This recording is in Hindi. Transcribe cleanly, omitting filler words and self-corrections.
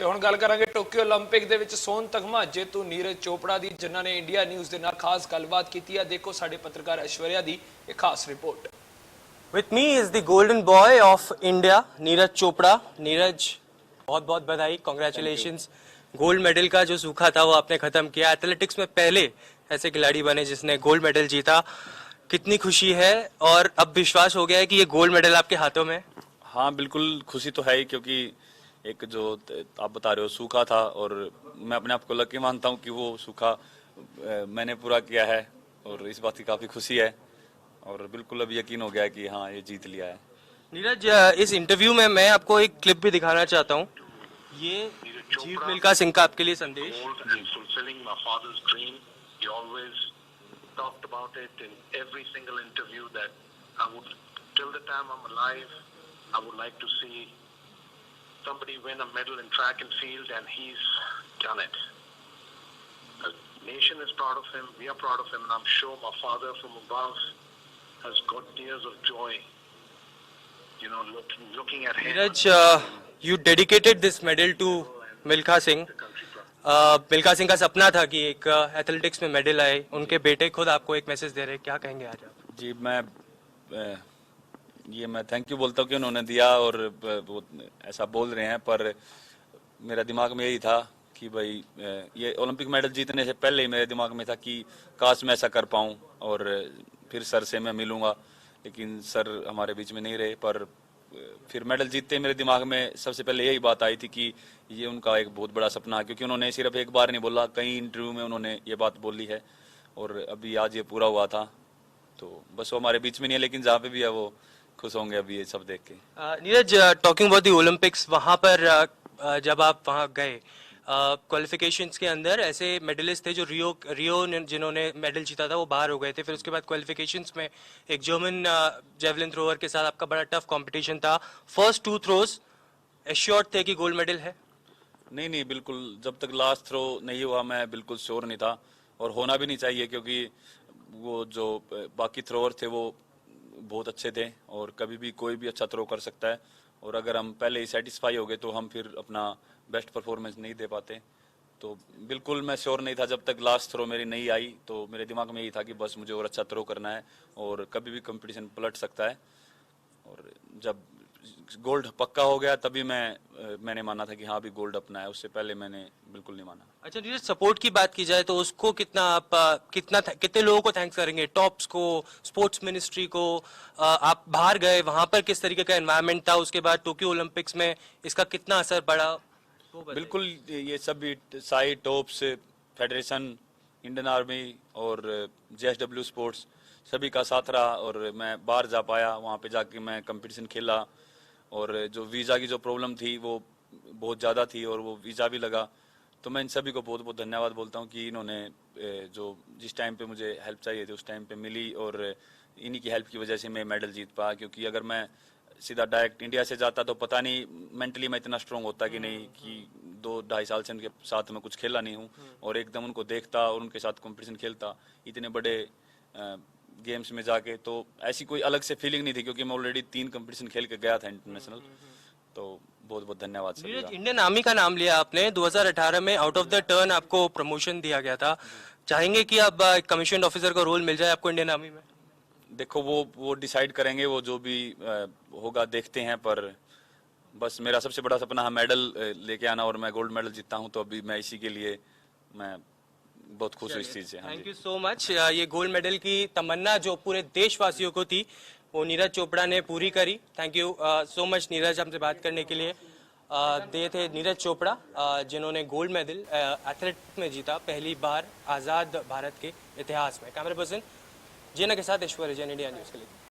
ਤੇ ਹੁਣ ਗੱਲ ਕਰਾਂਗੇ ਟੋਕੀਓ 올림픽 ਦੇ ਵਿੱਚ ਸੋਨ ਤਗਮਾ ਜੇਤੂ ਨੀਰਜ ਚੋਪੜਾ ਦੀ, ਜਿਨ੍ਹਾਂ ਨੇ ਇੰਡੀਆ ਨਿਊਜ਼ ਦੇ ਨਾਲ ਖਾਸ ਗੱਲਬਾਤ ਕੀਤੀ ਹੈ। ਦੇਖੋ ਸਾਡੇ ਪੱਤਰਕਾਰ ਐਸ਼ਵਰਿਆ ਦੀ ਇਹ ਖਾਸ ਰਿਪੋर्ट। With me is the golden boy of India, Neeraj Chopra. Neeraj, बहुत बहुत बधाई, कॉन्ग्रेचुलेशंस। गोल्ड मेडल का जो सूखा था वो आपने खत्म किया। एथलेटिक्स में पहले ऐसे खिलाड़ी बने जिसने गोल्ड मेडल जीता, कितनी खुशी है और अब विश्वास हो गया है कि ये गोल्ड मेडल आपके हाथों में? हाँ बिल्कुल खुशी तो है ही, क्योंकि एक जो आप बता रहे हो सूखा था और मैं अपने आप को लकी मानता हूँ कि वो सूखा मैंने पूरा किया है और इस बात की काफ़ी खुशी है और बिल्कुल अब यकीन हो गया है कि हाँ ये जीत लिया है। नीरज, इस इंटरव्यू में मैं आपको एक क्लिप भी दिखाना चाहता हूँ। ये जीत मिल्खा सिंह का आपके लिए संदेश। Somebody win a medal in track and field, and he's done it. The nation is proud of him, we are proud of him, and I'm sure my father from above has got tears of joy, looking at him. Neeraj, you dedicated this medal to Milkha Singh. Milkha Singh का सपना था कि एक एथलेटिक्स में मेडल आए, उनके बेटे खुद आपको एक मैसेज दे रहे हैं, क्या कहेंगे आज आप? जी मैं थैंक यू बोलता हूँ कि उन्होंने दिया और वो ऐसा बोल रहे हैं, पर मेरा दिमाग में यही था कि भाई ये ओलंपिक मेडल जीतने से पहले ही मेरे दिमाग में था कि काश मैं ऐसा कर पाऊँ और फिर सर से मैं मिलूँगा, लेकिन सर हमारे बीच में नहीं रहे। पर फिर मेडल जीतते मेरे दिमाग में सबसे पहले यही बात आई थी कि ये उनका एक बहुत बड़ा सपना है, क्योंकि उन्होंने सिर्फ एक बार नहीं बोला, कई इंटरव्यू में उन्होंने ये बात बोली है और अभी आज ये पूरा हुआ था। तो बस वो हमारे बीच में नहीं है, लेकिन जहाँ पे भी है वो खुश होंगे अभी ये सब देख के। Neeraj, talking about the Olympics, वहाँ पर जब आप वहाँ गए, क्वालिफिकेशंस के अंदर ऐसे मेडलिस्ट थे जो रियो जिन्होंने मेडल जीता था वो बाहर हो गए थे। फिर उसके बाद क्वालिफिकेशंस में एक जर्मन जेवलिन थ्रोअर के साथ आपका बड़ा टफ कंपटीशन था। फर्स्ट 2 थ्रोज एश्योर्ड थे कि गोल्ड मेडल है? नहीं बिल्कुल, जब तक लास्ट थ्रो नहीं हुआ मैं बिल्कुल श्योर नहीं था और होना भी नहीं चाहिए, क्योंकि वो जो बाकी थ्रोअर थे वो बहुत अच्छे थे और कभी भी कोई भी अच्छा थ्रो कर सकता है, और अगर हम पहले ही सेटिस्फाई हो गए तो हम फिर अपना बेस्ट परफॉर्मेंस नहीं दे पाते। तो बिल्कुल मैं श्योर नहीं था जब तक लास्ट थ्रो मेरी नहीं आई, तो मेरे दिमाग में यही था कि बस मुझे और अच्छा थ्रो करना है और कभी भी कंपटीशन पलट सकता है। और जब गोल्ड पक्का हो गया तभी मैंने माना था कि हाँ अभी गोल्ड अपना है, उससे पहले मैंने बिल्कुल नहीं माना। अच्छा नीरज, सपोर्ट की बात की जाए तो उसको कितने लोगों को थैंक्स करेंगे? टॉप्स को, स्पोर्ट्स मिनिस्ट्री को, आप बाहर गए वहां पर किस तरीके का एनवायरनमेंट था, उसके बाद टोक्यो ओलंपिक्स में इसका कितना असर पड़ा? बिल्कुल, ये सभी Sai tops, federation, Indian army और JSW स्पोर्ट्स सभी का साथ रहा और मैं बाहर जा पाया, वहाँ पे जाके मैं कंपटीशन खेला और जो वीज़ा की जो प्रॉब्लम थी वो बहुत ज़्यादा थी और वो वीज़ा भी लगा। तो मैं इन सभी को बहुत बहुत धन्यवाद बोलता हूँ कि इन्होंने जो जिस टाइम पे मुझे हेल्प चाहिए थी उस टाइम पे मिली और इन्हीं की हेल्प की वजह से मैं मेडल जीत पाया। क्योंकि अगर मैं सीधा डायरेक्ट इंडिया से जाता तो पता नहीं मेंटली मैं इतना स्ट्रॉन्ग होता कि नहीं, कि 2-2.5 साल से उनके साथ में कुछ खेला नहीं हूँ और एकदम उनको देखता और उनके साथ कंपटीशन खेलता इतने बड़े गेम्स में जाके, तो ऐसी कोई अलग से फीलिंग नहीं थी, क्योंकि मैं ऑलरेडी 3 कंपटीशन खेल के गया था इंटरनेशनल। तो बहुत बहुत धन्यवाद सर। इंडियन आर्मी का नाम लिया आपने, 2018 में आउट ऑफ द टर्न आपको प्रमोशन दिया गया था। चाहेंगे कि अब कमीशन ऑफिसर का रोल मिल जाए आपको इंडियन आर्मी में? देखो वो डिसाइड करेंगे, वो जो भी होगा देखते हैं, पर बस मेरा सबसे बड़ा सपना है मेडल लेके आना और मैं गोल्ड मेडल जीता हूँ, तो अभी मैं इसी के लिए मैं बहुत खुश हूँ इस चीज़ से। Thank you so much. ये गोल्ड मेडल की तमन्ना जो पूरे देशवासियों को थी वो नीरज चोपड़ा ने पूरी करी। Thank you so much Neeraj, हमसे बात करने के लिए। ये थे नीरज चोपड़ा जिन्होंने गोल्ड मेडल एथलेटिक्स में जीता पहली बार आज़ाद भारत के इतिहास में। कैमरा पर्सन जेना के साथ ऐश्वर्या जैन, इंडिया न्यूज़ के लिए।